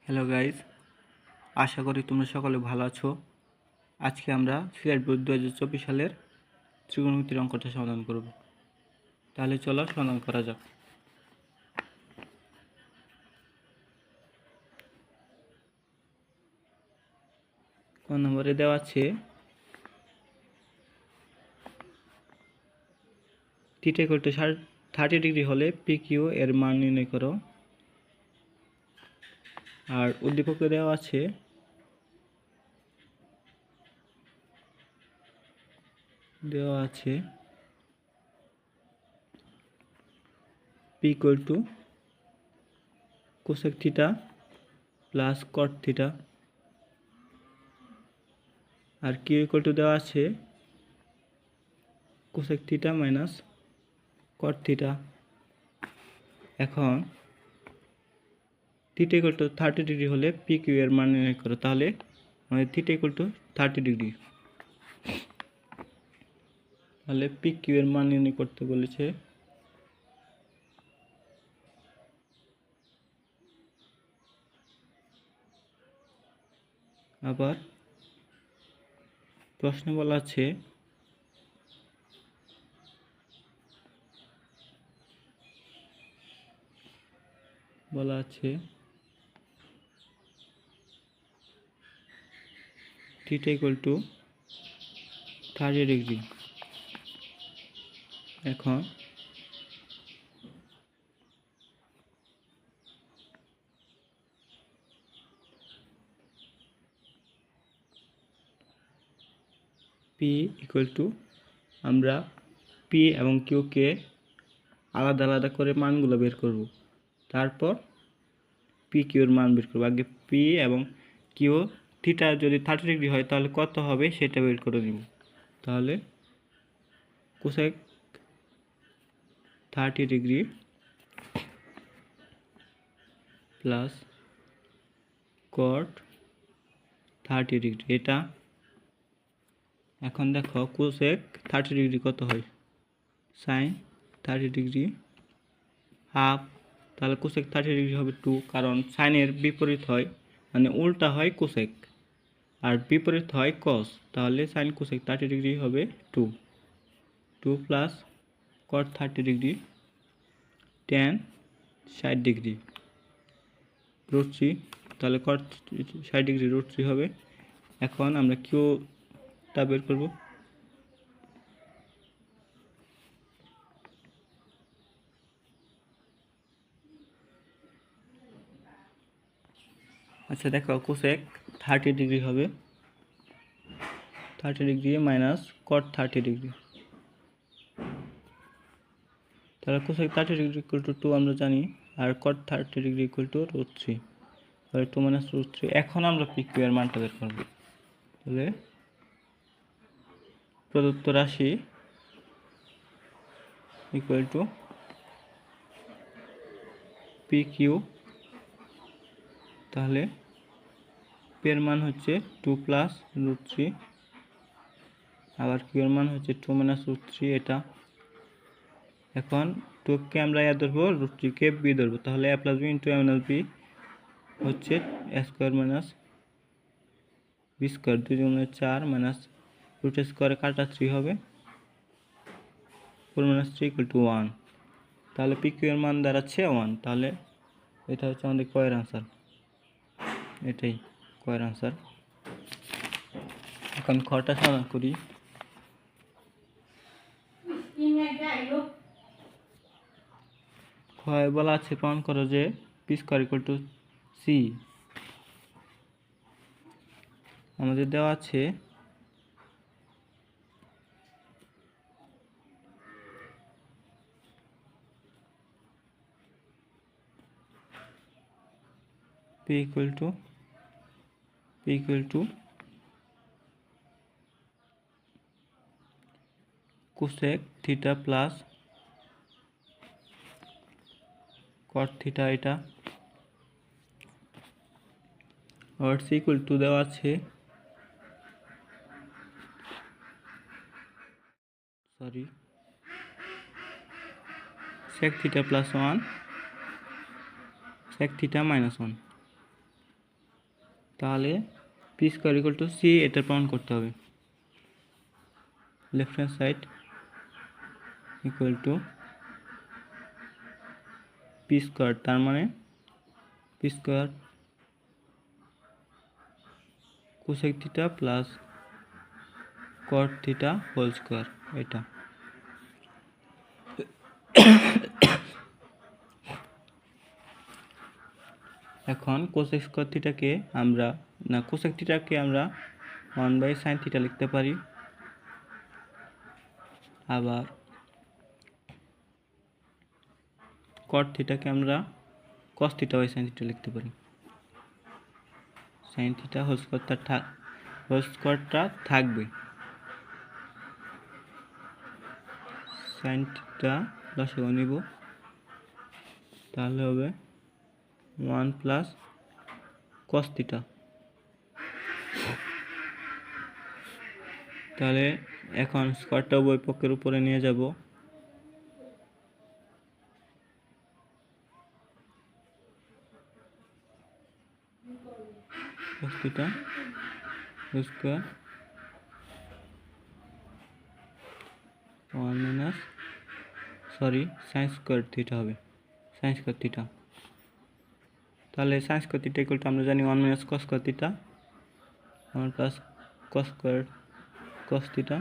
Hello guys, আশা করি তোমরা সকলে ভালো আছো। আজকে আমরা সিলেট বোর্ড 2024 সালের ত্রিকোণমিতির অঙ্কটা সমাধান করব। তাহলে চলো সমাধান করা যাক। ক নম্বরে দেওয়া আছে থিটা ইকুয়াল টু 30 ডিগ্রি হলে পি কিউ এর মান নির্ণয় করো। আর উদ্দীপকে দেওয়া আছে P equal to cosec theta plus cot theta, আর কিউ ইকুয়াল টু দেওয়া আছে cosec theta minus cot theta. এখন থিটা ইকুয়াল টু 30 ডিগ্রি হলে পি কিউ এর মান নির্ণয় করো। তাহলে আমাদের থিটা ইকুয়াল টু 30 ডিগ্রি, তাহলে পি কিউ এর মান নির্ণয় করতে বলেছে। আবার প্রশ্নে বলা আছে থিটা ইকুয়াল টু 30 ডিগ্রি। এখন পি ইকুয়াল টু, আমরা পি এবং কিউকে আলাদা আলাদা করে মানগুলো বের করব, তারপর পি কিউর মান বের করব। আগে পি এবং কিউ থিটা যদি 30 ডিগ্রি হয় তাহলে কত হবে সেটা বের করে নিব। তাহলে cosec 30 degree plus cot 30 degree এটা। এখন দেখো কোসেক 30 ডিগ্রি কত হয়, সাইন 30 ডিগ্রি হাফ, তাহলে কোসেক 30 ডিগ্রি হবে 2, কারণ সাইনের বিপরীত হয় মানে উল্টা হয় কোসেক আর বিপরীত হয় কস, তাহলে সাইন কোসেক 30 ডিগ্রি হবে 2 plus cot 30 degree tan 60 degree √3, তাহলে কট 60 ডিগ্রি √3 হবে। এখন আমরা কিউটা বের করব। আচ্ছা দেখো, কোসেক 30 ডিগ্রি হবে 30 ডিগ্রি মাইনাস কট 30 ডিগ্রি, তাহলে কোসেক 30 ডিগ্রি ইকুয়াল টু 2 আমরা জানি, আর কট 30 ডিগ্রি ইকুয়াল টু √3, তাহলে 2 মাইনাস √3। এখন আমরা পি কিউ এর মানটা বের করব। তাহলে প্রদত্ত রাশি ইকুয়াল টু পি কিউ, তাহলে পি এর মান হচ্ছে 2 প্লাস √3, আবার কিউ এর মান হচ্ছে 2 মাইনাস √3 এটা। এখন 2কে আমরা এ ধরবো, √3কে বি ধরবো, তাহলে a plus B into A minus B হচ্ছে A square minus B square, 2 গুণে 4 মাইনাস রুট স্কোয়ারে কাটা 3 হবে, 4 মাইনাস 3 ইকুয়াল টু 1, তাহলে পি কিউ এর মান দাঁড়াচ্ছে 1। তাহলে এটা হচ্ছে আমাদের কয়ের আনসার, এটাই কয়ের আনসার। এখন খটা সমাধান করি। ক্ষয় বলা আছে প্রমাণ করো যে P square equal to C. আমাদের দেওয়া আছে P equal to cosec theta plus cot theta এটা, আর সি ইকুয়াল টু দেওয়া আছে sec theta plus 1 sec theta minus 1। তাহলে P square equal to C, এটা প্রমাণ করতে হবে। Left hand side equal to P square, তার মানে P square cosec theta plus cot theta whole square. এটা এখন কোসেক স্কোয়ার থিটাকে আমরা কোসেক থিটাকে আমরা 1/sin থিটা লিখতে পারি, আবার কট থিটাকে আমরা cos theta by sin theta লিখতে পারি। sin থিটা হোল স্কোয়ারটা থাকবে, sin থিটা লসাগু নিব, তাহলে হবে 1 প্লাস cos থিটা। তাহলে এখন স্কোয়ারটা উভয় পক্ষের উপরে নিয়ে যাব, cos theta square 1 minus sin square theta হবে, sin স্কোয়ার থিটা। তাহলে sin square theta equal to আমরা জানি 1 minus cos square theta, 1 plus cos square cos theta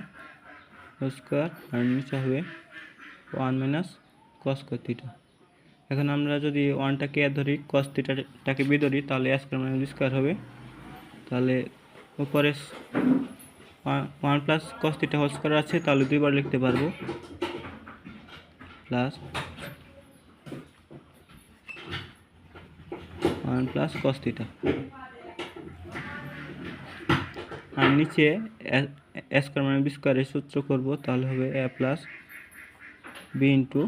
whole square, আর নিচে হবে 1 মাইনাস cos স্কোয়ার থিটা। এখন আমরা যদি 1টাকে এ ধরি, cos থিটাটাকে বি ধরি, তাহলে a square minus B square হবে। তাহলে উপরে 1 plus cos theta whole square আছে, তাহলে দুইবার লিখতে পারবো, প্লাস 1 প্লাস cos থিটা, আর নিচে a স্কোয়ার মাইনাস বি স্কোয়ারের সূত্র করব, তাহলে হবে a plus B into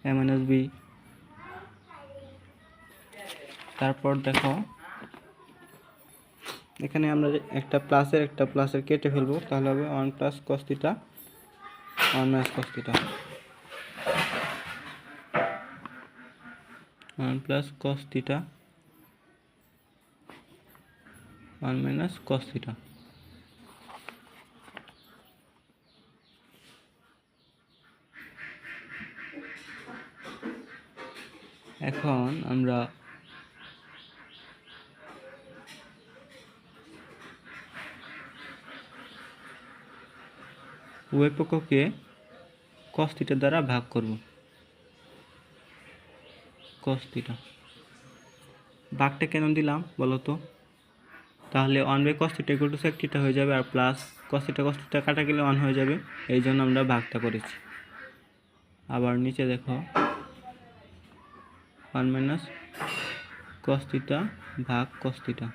a minus B. তারপর দেখো এখানে আমরা একটা প্লাসের কেটে ফেলবো, তাহলে হবে 1 plus cos theta 1 minus cos theta, 1 plus cos theta 1 minus cos theta. এখন আমরা উভয় পক্ষকে cos থিটা দ্বারা ভাগ করব, cos থিটা। ভাগটা কেন দিলাম বলো তো? তাহলে 1/cos theta equal two sec theta হয়ে যাবে, আর প্লাস cos থিটা কাটা গেলে 1 হয়ে যাবে, এই জন্য আমরা ভাগটা করেছি। আবার নিচে দেখো 1 মাইনাস cos থিটা ভাগ cos থিটা,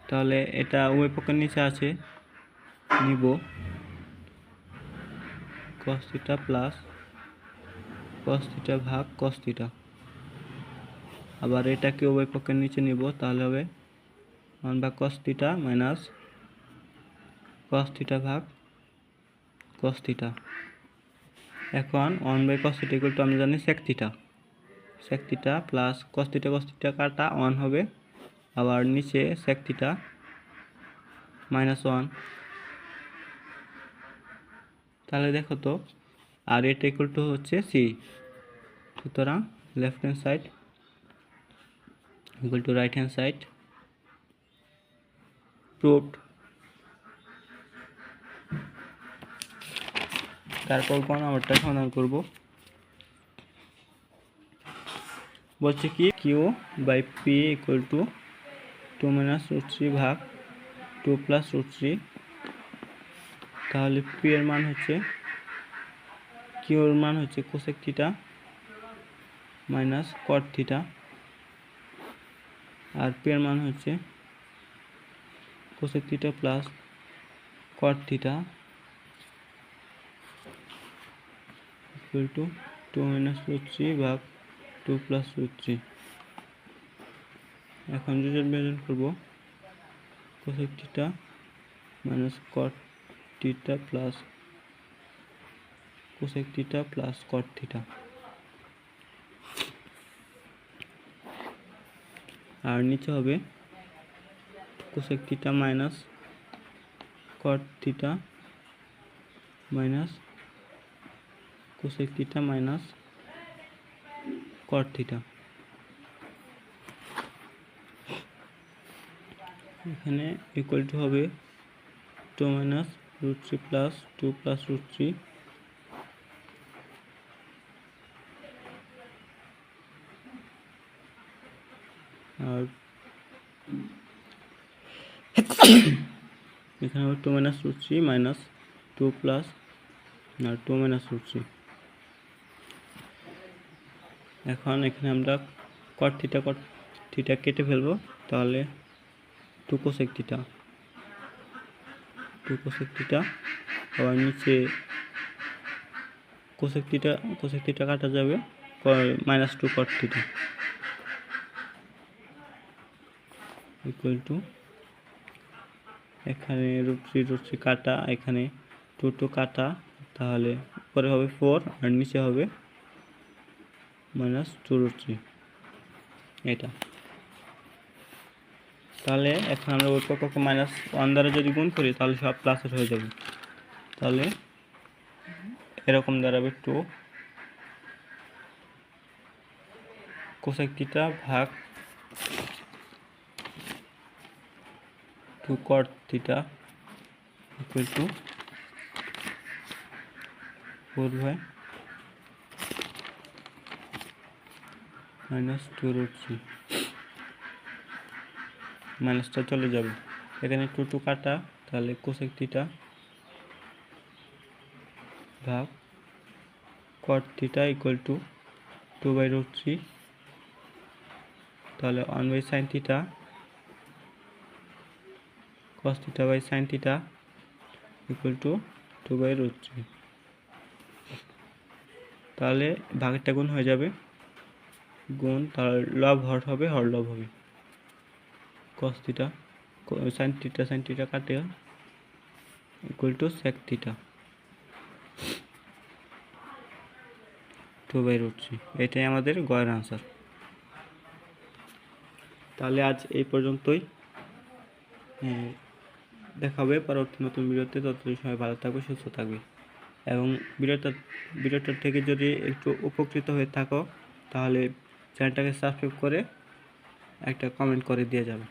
তাহলে এটা উভয় পক্ষের নিচে আছে, নিব cos theta plus cos theta ভাগ cos থিটা, আবার এটাকে উভয় পক্ষের নিচে নিব, তাহলে হবে 1/cos theta minus cos theta ভাগ cos থিটা। এখন 1/cos থিটা ইকুয়াল টু আমরা জানি sec theta plus cos theta কাটা 1 হবে, আবার নিচে sec থিটা মাইনাস 1। তাহলে দেখো তো, আর এটা ইকুয়াল টু হচ্ছে সি, সুতরাং left hand side equal to right hand side, proved. তারপর কোন নাম্বারটা সমাধান করব, বলছে কি Q by P equal to 2 minus root 3 ভাগ 2 প্লাস রুট 3। তাহলে পি এর মান হচ্ছে, কিউ এর মান হচ্ছে cosec theta minus cot theta, আর পি এর মান হচ্ছে cosec theta plus cot theta equal to 2 minus root 3 ভাগ 2 প্লাস রুট 3। এখন রেজাল্ট বের করব, cosec theta minus cot theta plus cosec theta plus cot theta. আর নিচে হবে cosec theta minus cot theta minus cosec theta minus cot theta. এখানে equal to হবে 2 minus √3 plus 2 plus √3 আর এখানে হবে 2 মাইনাস √3 মাইনাস 2 প্লাস আর 2 minus √3। এখন এখানে আমরা কট থিটা কেটে ফেলবো, তাহলে 2 কোসেক থিটা আবার নিচে কোসেক থিটা কাটা যাবে -2 কট থিটা ইকুয়াল টু এখানে √3 কাটা, এখানে 2 কাটা, তাহলে পরে হবে 4 আর নিচে হবে -2√3 এটা। তাহলে এখন আমরা ওই পক্ষকে -1 দ্বারা যদি গুণ করি তাহলে সব প্লাসের হয়ে যাবে। তাহলে এরকম দাঁড়াবে 2 কোসেক থিটা ভাগ 2 কট থিটা ইকুয়াল টু 4 -2√3 মাইনাসটা চলে যাবে, এখানে 2 কাটা, তাহলে কোসেক থিটা ভাগ কট থিটা ইকুয়াল টু 2/√3, তাহলে 1/sin theta cos theta by sin theta equal to 2/√3। তাহলে ভাগেরটা গুণ হয়ে যাবে, গুণ তাহলে লব হর হবে, হর লব হবে, cos থিটা sin থিটা কাটে ইকুয়াল টু sec থিটা 2/√3। এটাই আমাদের গয়ের আনসার। তাহলে আজ এই পর্যন্তই, দেখা হবে পরবর্তী নতুন ভিডিওতে। ততদিন সবাই ভালো থাকবে, সুস্থ থাকবে, এবং ভিডিওটার থেকে যদি একটু উপকৃত হয়ে থাকো তাহলে চ্যানেলটাকে সাবস্ক্রাইব করে একটা কমেন্ট করে দিয়ে যাবে।